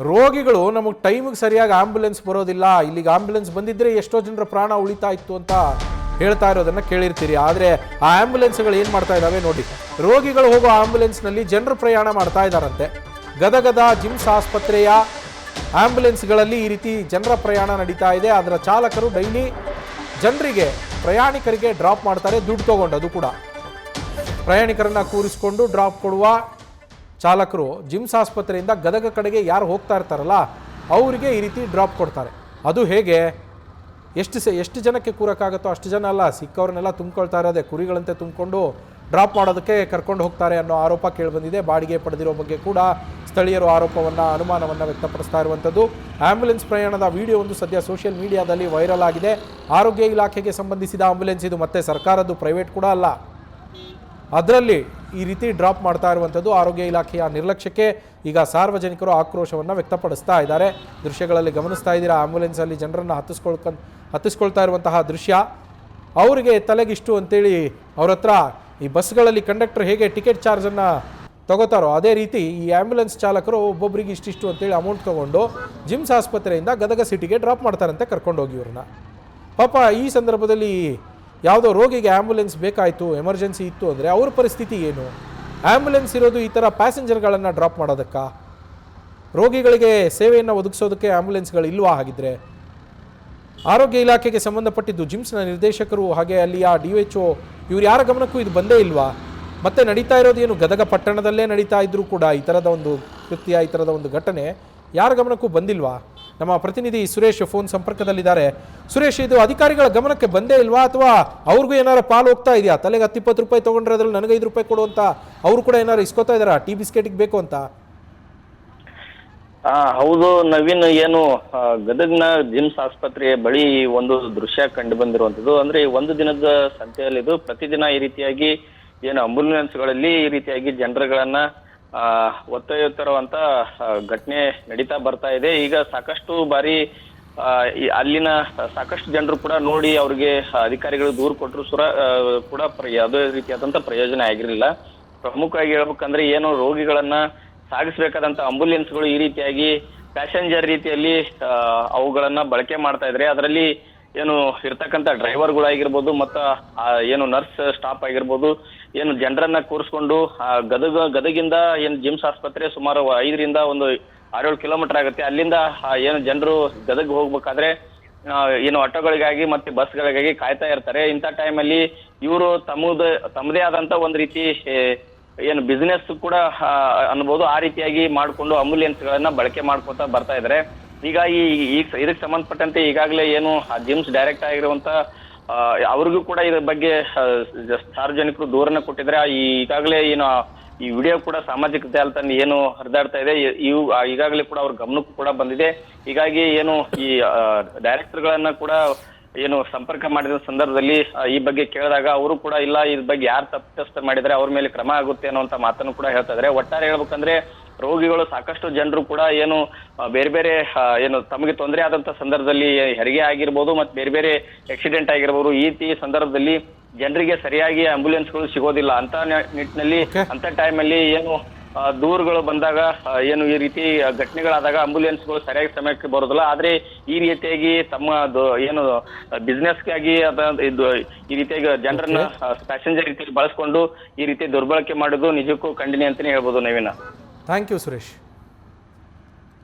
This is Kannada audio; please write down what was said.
ರೋಗಿಗಳು ನಮಗೆ ಟೈಮಿಗೆ ಸರಿಯಾಗಿ ಆಂಬ್ಯುಲೆನ್ಸ್ ಬರೋದಿಲ್ಲ, ಇಲ್ಲಿಗೆ ಆಂಬ್ಯುಲೆನ್ಸ್ ಬಂದಿದ್ರೆ ಎಷ್ಟೋ ಜನರ ಪ್ರಾಣ ಉಳಿತಾ ಇತ್ತು ಅಂತ ಹೇಳ್ತಾ ಇರೋದನ್ನು ಕೇಳಿರ್ತೀರಿ. ಆದರೆ ಆ ಆಂಬ್ಯುಲೆನ್ಸ್ಗಳು ಏನು ಮಾಡ್ತಾ ಇದ್ದಾವೆ ನೋಡಿ. ರೋಗಿಗಳು ಹೋಗೋ ಆಂಬ್ಯುಲೆನ್ಸ್ನಲ್ಲಿ ಜನರು ಪ್ರಯಾಣ ಮಾಡ್ತಾ ಇದ್ದಾರಂತೆ. ಗದಗದ ಜಿಮ್ಸ್ ಆಸ್ಪತ್ರೆಯ ಆಂಬ್ಯುಲೆನ್ಸ್ಗಳಲ್ಲಿ ಈ ರೀತಿ ಜನರ ಪ್ರಯಾಣ ನಡೀತಾ ಇದೆ. ಅದರ ಚಾಲಕರು ಡೈಲಿ ಜನರಿಗೆ ಪ್ರಯಾಣಿಕರಿಗೆ ಡ್ರಾಪ್ ಮಾಡ್ತಾರೆ, ದುಡ್ಡು ತೊಗೊಂಡು. ಅದು ಕೂಡ ಪ್ರಯಾಣಿಕರನ್ನು ಕೂರಿಸ್ಕೊಂಡು ಡ್ರಾಪ್ ಕೊಡುವ ಚಾಲಕರು ಜಿಮ್ಸ್ ಆಸ್ಪತ್ರೆಯಿಂದ ಗದಗ ಕಡೆಗೆ ಯಾರು ಹೋಗ್ತಾ ಇರ್ತಾರಲ್ಲ ಅವರಿಗೆ ಈ ರೀತಿ ಡ್ರಾಪ್ ಕೊಡ್ತಾರೆ. ಅದು ಹೇಗೆ, ಎಷ್ಟು ಜನಕ್ಕೆ ಕೂರಕ್ಕಾಗುತ್ತೋ ಅಷ್ಟು ಜನ ಅಲ್ಲ, ಸಿಕ್ಕವ್ರನ್ನೆಲ್ಲ ತುಂಬ್ಕೊಳ್ತಾ ಇರೋದೆ ಕುರಿಗಳಂತೆ ತುಂಬಿಕೊಂಡು ಡ್ರಾಪ್ ಮಾಡೋದಕ್ಕೆ ಕರ್ಕೊಂಡು ಹೋಗ್ತಾರೆ ಅನ್ನೋ ಆರೋಪ ಕೇಳಿಬಂದಿದೆ. ಬಾಡಿಗೆ ಪಡೆದಿರೋ ಬಗ್ಗೆ ಕೂಡ ಸ್ಥಳೀಯರು ಅನುಮಾನವನ್ನು ವ್ಯಕ್ತಪಡಿಸ್ತಾ ಇರುವಂಥದ್ದು. ಆಂಬ್ಯುಲೆನ್ಸ್ ಪ್ರಯಾಣದ ವಿಡಿಯೋ ಒಂದು ಸದ್ಯ ಸೋಷಿಯಲ್ ಮೀಡಿಯಾದಲ್ಲಿ ವೈರಲ್ ಆಗಿದೆ. ಆರೋಗ್ಯ ಇಲಾಖೆಗೆ ಸಂಬಂಧಿಸಿದ ಆಂಬ್ಯುಲೆನ್ಸ್ ಇದು, ಮತ್ತೆ ಸರ್ಕಾರದ್ದು, ಪ್ರೈವೇಟ್ ಕೂಡ ಅಲ್ಲ. ಅದರಲ್ಲಿ ಈ ರೀತಿ ಡ್ರಾಪ್ ಮಾಡ್ತಾ ಇರುವಂಥದ್ದು. ಆರೋಗ್ಯ ಇಲಾಖೆಯ ನಿರ್ಲಕ್ಷ್ಯಕ್ಕೆ ಈಗ ಸಾರ್ವಜನಿಕರು ಆಕ್ರೋಶವನ್ನು ವ್ಯಕ್ತಪಡಿಸ್ತಾ ಇದ್ದಾರೆ. ದೃಶ್ಯಗಳಲ್ಲಿ ಗಮನಿಸ್ತಾ ಇದ್ದೀರಾ, ಆಂಬ್ಯುಲೆನ್ಸಲ್ಲಿ ಜನರನ್ನು ಹತ್ತಿಸ್ಕೊಳ್ತಾ ಇರುವಂತಹ ದೃಶ್ಯ. ಅವರಿಗೆ ತಲೆಗಿಷ್ಟು ಅಂತೇಳಿ ಅವ್ರ ಹತ್ರ ಈ ಬಸ್ಗಳಲ್ಲಿ ಕಂಡಕ್ಟರ್ ಹೇಗೆ ಟಿಕೆಟ್ ಚಾರ್ಜನ್ನು ತಗೋತಾರೋ ಅದೇ ರೀತಿ ಈ ಆಂಬ್ಯುಲೆನ್ಸ್ ಚಾಲಕರು ಒಬ್ಬೊಬ್ಬರಿಗೆ ಇಷ್ಟಿಷ್ಟು ಅಂತೇಳಿ ಅಮೌಂಟ್ ತೊಗೊಂಡು ಜಿಮ್ಸ್ ಆಸ್ಪತ್ರೆಯಿಂದ ಗದಗ ಸಿಟಿಗೆ ಡ್ರಾಪ್ ಮಾಡ್ತಾರಂತೆ ಕರ್ಕೊಂಡೋಗಿ ಇವ್ರನ್ನ. ಪಾಪ ಈ ಸಂದರ್ಭದಲ್ಲಿ ಯಾವುದೋ ರೋಗಿಗೆ ಆ್ಯಂಬುಲೆನ್ಸ್ ಬೇಕಾಯಿತು, ಎಮರ್ಜೆನ್ಸಿ ಇತ್ತು ಅಂದರೆ ಅವ್ರ ಪರಿಸ್ಥಿತಿ ಏನು? ಆ್ಯಂಬುಲೆನ್ಸ್ ಇರೋದು ಈ ಥರ ಪ್ಯಾಸೆಂಜರ್ಗಳನ್ನು ಡ್ರಾಪ್ ಮಾಡೋದಕ್ಕೆ, ರೋಗಿಗಳಿಗೆ ಸೇವೆಯನ್ನು ಒದಗಿಸೋದಕ್ಕೆ ಆ್ಯಂಬುಲೆನ್ಸ್ಗಳು ಇಲ್ವಾ? ಹಾಗಿದ್ರೆ ಆರೋಗ್ಯ ಇಲಾಖೆಗೆ ಸಂಬಂಧಪಟ್ಟಿದ್ದು ಜಿಮ್ಸ್ನ ನಿರ್ದೇಶಕರು ಹಾಗೆ ಅಲ್ಲಿಯ DHO ಇವ್ರು ಯಾರ ಗಮನಕ್ಕೂ ಇದು ಬಂದೇ ಇಲ್ವಾ? ಮತ್ತೆ ನಡೀತಾ ಇರೋದು ಏನು, ಗದಗ ಪಟ್ಟಣದಲ್ಲೇ ನಡೀತಾ ಇದ್ರೂ ಕೂಡ ಈ ಥರದ ಒಂದು ಕೃತ್ಯ, ಈ ಥರದ ಒಂದು ಘಟನೆ ಯಾರ ಗಮನಕ್ಕೂ ಬಂದಿಲ್ವಾ? ನಮ್ಮ ಪ್ರತಿನಿಧಿ ಸುರೇಶ್ ಫೋನ್ ಸಂಪರ್ಕದಲ್ಲಿದ್ದಾರೆ. ಸುರೇಶ್, ಇದು ಅಧಿಕಾರಿಗಳ ಗಮನಕ್ಕೆ ಬಂದೇ ಇಲ್ವಾ ಅಥವಾ ಅವ್ರಿಗೂ ಏನಾರು ಪಾಲು ಹೋಗ್ತಾ ಇದೆಯಾ? ತಲೆಗೆ 10-20 ರೂಪಾಯಿ ತೊಗೊಂಡ್ರೆ ಅದ್ರಲ್ಲಿ ನನಗೆ 5 ರೂಪಾಯಿ ಕೊಡು ಅಂತ ಅವರು ಕೂಡ ಏನಾರು ಇಸ್ಕೋತಾ ಇದ್ದಾರಾ ಟೀ ಬಿಸ್ಕೆಟಿಗೆ ಬೇಕು ಅಂತ? ಹೌದು ನವೀನ್, ಏನು ಗದಗ್ನ ಜಿಮ್ಸ್ ಆಸ್ಪತ್ರೆಯ ಬಳಿ ಒಂದು ದೃಶ್ಯ ಕಂಡು ಬಂದಿರುವಂತದ್ದು. ಅಂದ್ರೆ ಒಂದು ದಿನದ ಸಂತೆಯಲ್ಲಿ ಇದು ಪ್ರತಿದಿನ ಈ ರೀತಿಯಾಗಿ ಏನು ಆಂಬ್ಯುಲೆನ್ಸ್ಗಳಲ್ಲಿ ಈ ರೀತಿಯಾಗಿ ಜನರುಗಳನ್ನ ಒತ್ತೊಯ್ಯುತ್ತಿರುವಂತ ಘಟನೆ ನಡೀತಾ ಬರ್ತಾ ಇದೆ. ಈಗ ಸಾಕಷ್ಟು ಬಾರಿ ಅಲ್ಲಿನ ಸಾಕಷ್ಟು ಜನರು ಕೂಡ ನೋಡಿ ಅವ್ರಿಗೆ ಅಧಿಕಾರಿಗಳು ದೂರು ಕೊಟ್ಟರು ಕೂಡ ಯಾವುದೇ ರೀತಿಯಾದಂತ ಪ್ರಯೋಜನ ಆಗಿರಲಿಲ್ಲ. ಪ್ರಮುಖವಾಗಿ ಹೇಳ್ಬೇಕಂದ್ರೆ ಏನು ರೋಗಿಗಳನ್ನ ಸಾಗಿಸ್ಬೇಕಾದಂತ ಆಂಬ್ಯುಲೆನ್ಸ್ಗಳು ಈ ರೀತಿಯಾಗಿ ಪ್ಯಾಸೆಂಜರ್ ರೀತಿಯಲ್ಲಿ ಅವುಗಳನ್ನ ಬಳಕೆ ಮಾಡ್ತಾ ಇದ್ರೆ ಅದರಲ್ಲಿ ಏನು ಇರ್ತಕ್ಕಂಥ ಡ್ರೈವರ್ಗಳಾಗಿರ್ಬೋದು ಮತ್ತು ಏನು ನರ್ಸ್ ಸ್ಟಾಫ್ ಆಗಿರ್ಬೋದು ಏನು ಜನರನ್ನ ಕೂರಿಸ್ಕೊಂಡು ಗದಗಿಂದ ಏನು ಜಿಮ್ಸ್ ಆಸ್ಪತ್ರೆ ಸುಮಾರು 5ರಿಂದ 6-7 ಕಿಲೋಮೀಟರ್ ಆಗುತ್ತೆ. ಅಲ್ಲಿಂದ ಏನು ಜನರು ಗದಗ್ ಹೋಗ್ಬೇಕಾದ್ರೆ ಏನು ಆಟೋಗಳಿಗಾಗಿ ಮತ್ತೆ ಬಸ್ಗಳಿಗಾಗಿ ಕಾಯ್ತಾ ಇರ್ತಾರೆ. ಇಂಥ ಟೈಮಲ್ಲಿ ಇವರು ತಮ್ಮದೇ ಆದಂತ ಒಂದು ರೀತಿ ಏನು ಬಿಸ್ನೆಸ್ ಕೂಡ ಅನ್ಬೋದು, ಆ ರೀತಿಯಾಗಿ ಮಾಡಿಕೊಂಡು ಆಂಬ್ಯುಲೆನ್ಸ್ಗಳನ್ನ ಬಳಕೆ ಮಾಡ್ಕೊತಾ ಬರ್ತಾ ಇದ್ದಾರೆ. ಈಗ ಇದಕ್ಕೆ ಸಂಬಂಧಪಟ್ಟಂತೆ ಈಗಾಗಲೇ ಏನು ಜಿಮ್ಸ್ ಡೈರೆಕ್ಟ್ ಆಗಿರುವಂತ ಅವ್ರಿಗೂ ಕೂಡ ಇದ್ರ ಬಗ್ಗೆ ಸಾರ್ವಜನಿಕರು ದೂರನ್ನ ಕೊಟ್ಟಿದ್ರೆ ಈಗಾಗಲೇ ಏನು ಈ ವಿಡಿಯೋ ಕೂಡ ಸಾಮಾಜಿಕ ಜಾಲತಾಣ ಏನು ಹರಿದಾಡ್ತಾ ಇದೆ, ಈಗಾಗಲೇ ಕೂಡ ಅವ್ರ ಗಮನಕ್ಕೂ ಕೂಡ ಬಂದಿದೆ. ಹೀಗಾಗಿ ಏನು ಈ ಡೈರೆಕ್ಟರ್ಗಳನ್ನ ಕೂಡ ಏನು ಸಂಪರ್ಕ ಮಾಡಿದ ಸಂದರ್ಭದಲ್ಲಿ ಈ ಬಗ್ಗೆ ಕೇಳಿದಾಗ ಅವರು ಕೂಡ ಇಲ್ಲ, ಇದ್ರ ಬಗ್ಗೆ ಯಾರು ತಪ್ಪಿತಸ್ಥ ಮಾಡಿದ್ರೆ ಅವ್ರ ಮೇಲೆ ಕ್ರಮ ಆಗುತ್ತೆ ಅನ್ನುವಂತ ಮಾತನ್ನು ಕೂಡ ಹೇಳ್ತಾ ಇದ್ದಾರೆ. ಒಟ್ಟಾರೆ ಹೇಳ್ಬೇಕಂದ್ರೆ ರೋಗಿಗಳು ಸಾಕಷ್ಟು ಜನರು ಕೂಡ ಏನು ಬೇರೆ ಬೇರೆ ಏನು ತಮಗೆ ತೊಂದರೆ ಆದಂತ ಸಂದರ್ಭದಲ್ಲಿ ಹೆರಿಗೆ ಆಗಿರ್ಬೋದು ಮತ್ತೆ ಬೇರೆ ಬೇರೆ ಆಕ್ಸಿಡೆಂಟ್ ಆಗಿರ್ಬೋದು, ಈ ಸಂದರ್ಭದಲ್ಲಿ ಜನರಿಗೆ ಸರಿಯಾಗಿ ಆಂಬ್ಯುಲೆನ್ಸ್ಗಳು ಸಿಗೋದಿಲ್ಲ. ಅಂತ ನಿಟ್ಟಿನಲ್ಲಿ ಅಂತ ಟೈಮಲ್ಲಿ ಏನು ದೂರುಗಳು ಬಂದಾಗ ಏನು ಈ ರೀತಿ ಘಟನೆಗಳಾದಾಗ ಆಂಬ್ಯುಲೆನ್ಸ್ಗಳು ಸರಿಯಾಗಿ ಸಮಯಕ್ಕೆ ಬರೋದಿಲ್ಲ. ಆದ್ರೆ ಈ ರೀತಿಯಾಗಿ ತಮ್ಮ ಏನು ಬಿಸ್ನೆಸ್ಗಾಗಿ ಈ ರೀತಿಯಾಗಿ ಜನರನ್ನ ಪ್ಯಾಸೆಂಜರ್ ರೀತಿಯಲ್ಲಿ ಬಳಸ್ಕೊಂಡು ಈ ರೀತಿ ದುರ್ಬಳಕೆ ಮಾಡೋದು ನಿಜಕ್ಕೂ ಖಂಡನೀಯ ಅಂತಾನೆ ಹೇಳ್ಬೋದು ನವೀನ. Thank you Suresh.